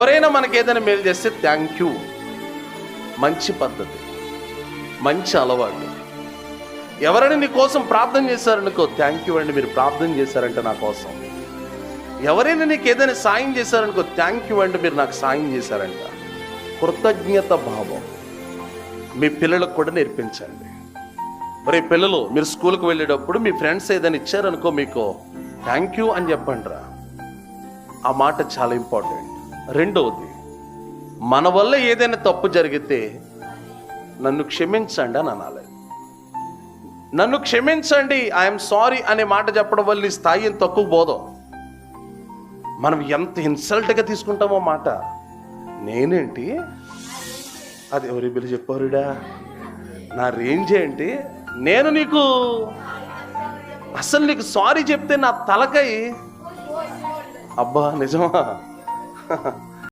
ఎవరైనా మనకి ఏదైనా మేలు చేస్తే థ్యాంక్ యూ, మంచి పద్ధతి, మంచి అలవాటు. ఎవరైనా నీ కోసం ప్రార్థన చేశారనుకో, థ్యాంక్ యూ అండి, మీరు ప్రార్థన చేశారంటే నా కోసం. ఎవరైనా నీకు ఏదైనా సాయం చేశారనుకో, థ్యాంక్ యూ అండి, మీరు నాకు సాయం చేశారంట. కృతజ్ఞత భావం మీ పిల్లలకు కూడా నేర్పించండి. మరి పిల్లలు, మీరు స్కూల్కి వెళ్ళేటప్పుడు మీ ఫ్రెండ్స్ ఏదైనా ఇచ్చారనుకో మీకు, థ్యాంక్ యూ అని చెప్పండి రా. ఆ మాట చాలా ఇంపార్టెంట్. రెండవది, మన వల్ల ఏదైనా తప్పు జరిగితే నన్ను క్షమించండి అని అనాలి. నన్ను క్షమించండి, ఐఎమ్ సారీ అనే మాట చెప్పడం వల్ల నీ స్థాయి ఎంత తక్కువ పోదో. మనం ఎంత ఇన్సల్ట్గా తీసుకుంటామో మాట. నేనేంటి అది ఎవరి బిల్లు చెప్పారుడా, నా రేంజ్ ఏంటి, నేను నీకు అసలు నీకు సారీ చెప్తే నా తలకై, అబ్బా నిజమా